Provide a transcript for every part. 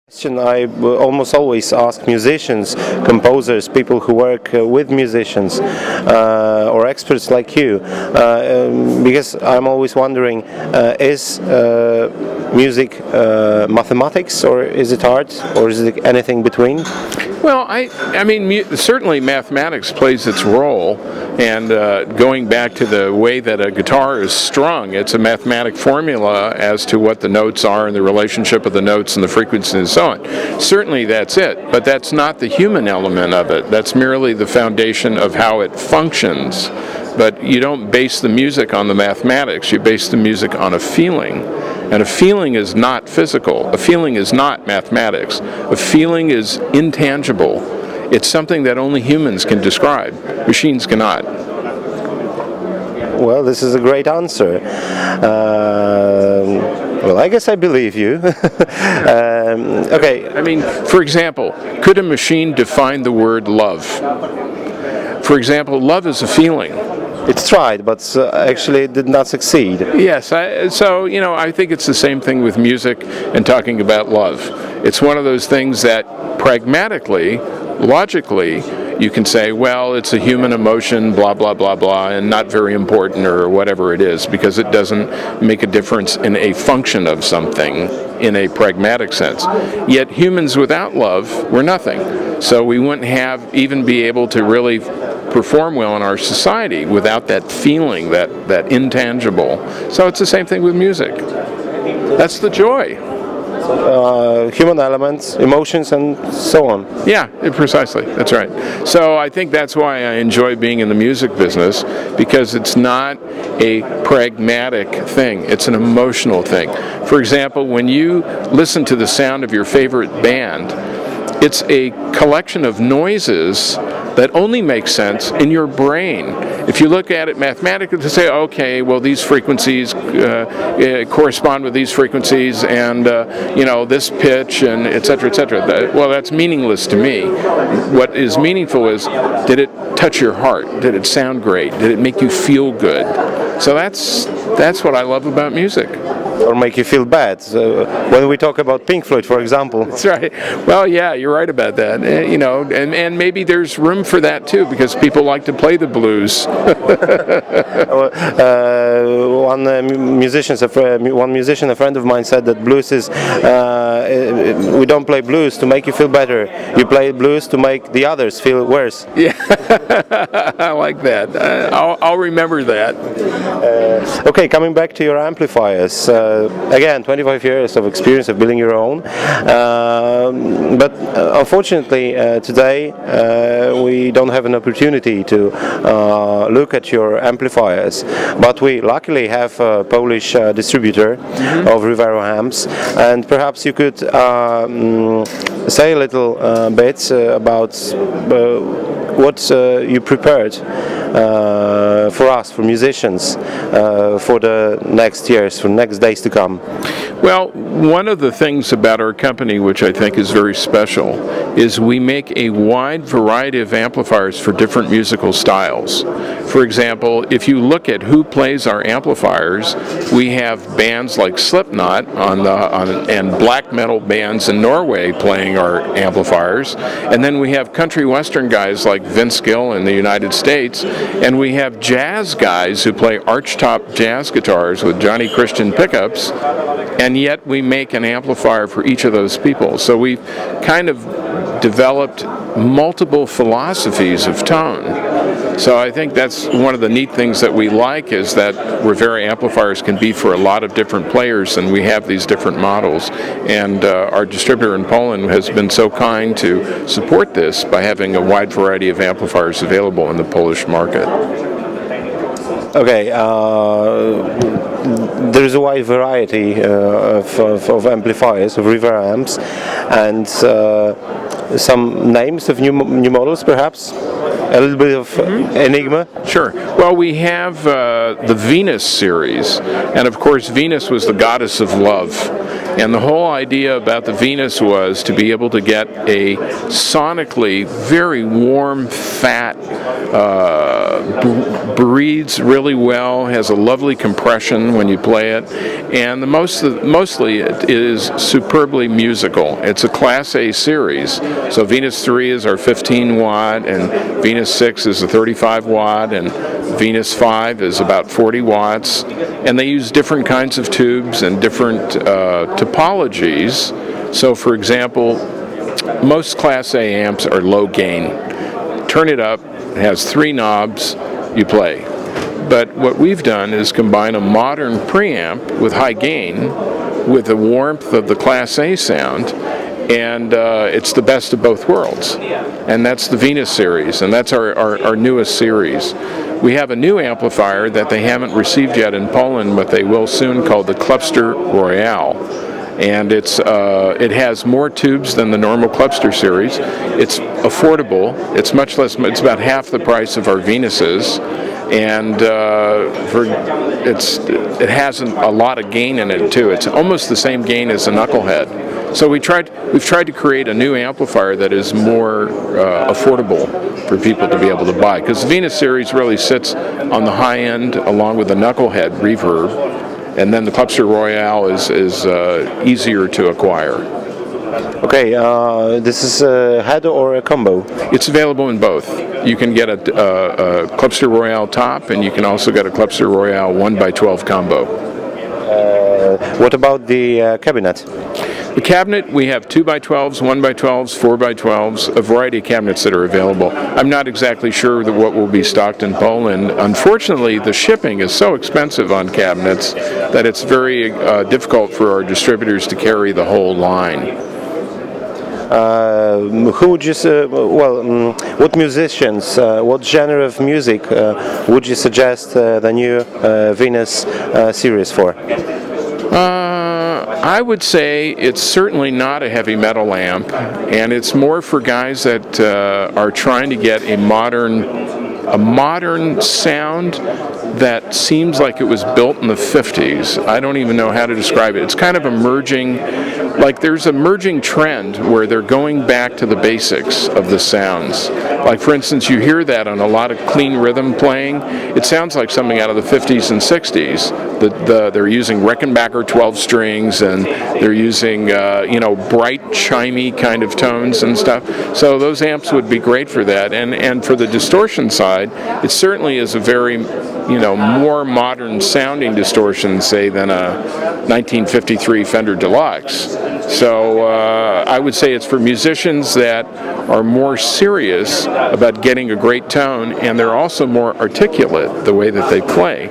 Question I almost always ask musicians, composers, people who work with musicians or experts like you, because I'm always wondering, is music mathematics, or is it art, or is it anything between? Well, I mean, certainly mathematics plays its role, and going back to the way that a guitar is strung, it's a mathematic formula as to what the notes are and the relationship of the notes and the frequency and so on. Certainly that's it, but that's not the human element of it. That's merely the foundation of how it functions. But you don't base the music on the mathematics, you base the music on a feeling. And a feeling is not physical. A feeling is not mathematics. A feeling is intangible. It's something that only humans can describe. Machines cannot. Well, this is a great answer. Well, I guess I believe you. Okay. I mean, for example, could a machine define the word love? For example, love is a feeling. It's tried, but actually it did not succeed. Yes, so, you know, I think it's the same thing with music and talking about love. It's one of those things that pragmatically, logically, you can say, well, it's a human emotion, blah, blah, blah, blah, and not very important or whatever it is, because it doesn't make a difference in a function of something in a pragmatic sense. Yet humans without love were nothing. So we wouldn't even be able to really perform well in our society without that feeling, that intangible. So it's the same thing with music. That's the joy. Human elements, emotions, and so on. Yeah, precisely. That's right. So I think that's why I enjoy being in the music business, because it's not a pragmatic thing. It's an emotional thing. For example, when you listen to the sound of your favorite band, it's a collection of noises that only make sense in your brain. If you look at it mathematically to say, okay, well, these frequencies correspond with these frequencies, and you know, this pitch, and etc., etc. Well, that's meaningless to me. What is meaningful is, did it touch your heart? Did it sound great? Did it make you feel good? So that's what I love about music. Or make you feel bad. When we talk about Pink Floyd, for example. That's right. Well, yeah, you're right about that. You know, and maybe there's room for that too, because people like to play the blues. One musician, a friend of mine, said that blues is, we don't play blues to make you feel better. You play blues to make the others feel worse. Yeah, I like that. I'll remember that. Okay, coming back to your amplifiers. Again, 25 years of experience of building your own, but unfortunately today we don't have an opportunity to look at your amplifiers, but we luckily have a Polish distributor of Rivera amps, and perhaps you could say a little bit about what you prepared for us, for musicians, for the next years, for next days to come. Well, one of the things about our company, which I think is very special, is we make a wide variety of amplifiers for different musical styles. For example, if you look at who plays our amplifiers, we have bands like Slipknot and black metal bands in Norway playing our amplifiers, and then we have country western guys like Vince Gill in the United States, and we have jazz guys who play archtop jazz guitars with Johnny Christian pickups, and yet we make an amplifier for each of those people. So we've kind of developed multiple philosophies of tone. So I think that's one of the neat things that we like, is that Rivera amplifiers can be for a lot of different players, and we have these different models. And our distributor in Poland has been so kind to support this by having a wide variety of amplifiers available in the Polish market. Okay, there is a wide variety of amplifiers, of Rivera amps, and some names of new models, perhaps? A little bit of enigma? Sure. Well, we have the Venus series, and of course Venus was the goddess of love. And the whole idea about the Venus was to be able to get a sonically very warm, fat, breathes really well, has a lovely compression when you play it, and mostly it is superbly musical. It's a Class A series, so Venus 3 is our 15 watt, and Venus 6 is a 35 watt, and Venus 5 is about 40 watts, and they use different kinds of tubes and different topologies. So for example, most Class A amps are low gain. Turn it up, it has 3 knobs, you play. But what we've done is combine a modern preamp with high gain with the warmth of the Class A sound, and it's the best of both worlds. And that's the Venus series, and that's our newest series. We have a new amplifier that they haven't received yet in Poland, but they will soon, called the Clubster Royale. And it has more tubes than the normal Clubster series. It's affordable. It's much less. It's about half the price of our Venuses, and it has a lot of gain in it too. It's almost the same gain as a Knucklehead. So we've tried to create a new amplifier that is more affordable for people to be able to buy, because the Venus series really sits on the high end along with the Knucklehead reverb. And then the Clubster Royale is easier to acquire. Okay, this is a head or a combo? It's available in both. You can get a Clubster Royale top, and you can also get a Clubster Royale 1x12 combo. What about the cabinet? The cabinet, we have 2x12s, 1x12s, 4x12s, a variety of cabinets that are available. I'm not exactly sure what will be stocked in Poland. Unfortunately, the shipping is so expensive on cabinets that it's very difficult for our distributors to carry the whole line. Who would you what musicians, what genre of music would you suggest the new Venus series for? I would say it's certainly not a heavy metal amp, and it's more for guys that are trying to get a modern sound that seems like it was built in the 50s. I don't even know how to describe it. It's kind of emerging, like there's an emerging trend where they're going back to the basics of the sounds. Like for instance, you hear that on a lot of clean rhythm playing. It sounds like something out of the 50s and 60s. They're using Rickenbacker 12 strings, and they're using you know, bright, chimey kind of tones and stuff. So those amps would be great for that. And for the distortion side, it certainly is a very, you know, more modern sounding distortion, say, than a 1953 Fender Deluxe. So I would say it's for musicians that are more serious about getting a great tone, and they're also more articulate the way that they play.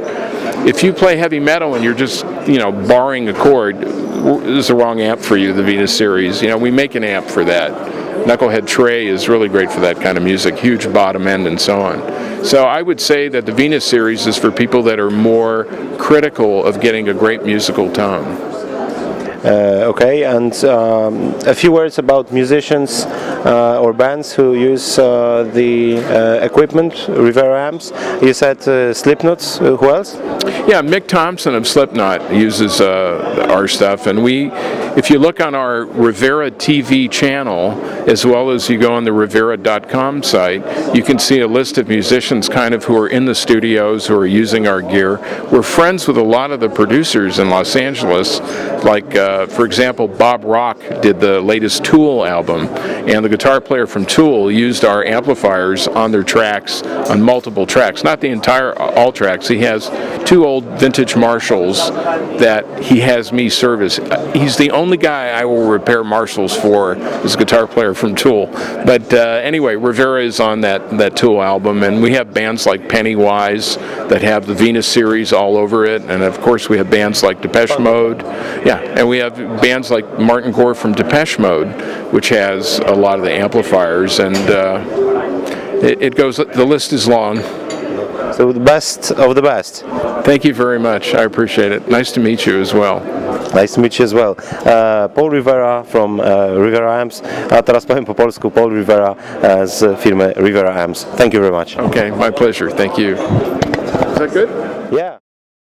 If you play heavy metal and you're just, you know, barring a chord, this is the wrong amp for you, the Venus series. You know, we make an amp for that. Knucklehead Tray is really great for that kind of music, huge bottom end and so on. So I would say that the Venus series is for people that are more critical of getting a great musical tone. Okay, and a few words about musicians or bands who use the equipment, Rivera amps. You said Slipknot, who else? Yeah, Mick Thompson of Slipknot uses our stuff, and if you look on our Rivera TV channel, as well as you go on the Rivera.com site, you can see a list of musicians kind of who are in the studios, who are using our gear. We're friends with a lot of the producers in Los Angeles, like for example, Bob Rock did the latest Tool album, and the guitar player from Tool used our amplifiers on their tracks, on multiple tracks, not the entire, all tracks. He has 2 old vintage Marshalls that he has me service. He's the only guy I will repair Marshalls for, is a guitar player from Tool. But anyway, Rivera is on that Tool album, and we have bands like Pennywise that have the Venus series all over it, and of course we have bands like Depeche Mode. Yeah, and we have bands like Martin Gore from Depeche Mode, which has a lot of the amplifiers, and it goes, the list is long. So the best of the best. Thank you very much. I appreciate it. Nice to meet you as well. Nice to meet you as well. Paul Rivera from Rivera Amps. A teraz powiem po polsku, Paul Rivera z firmy Rivera Amps. Thank you very much. Okay, my pleasure. Thank you. Is that good? Yeah.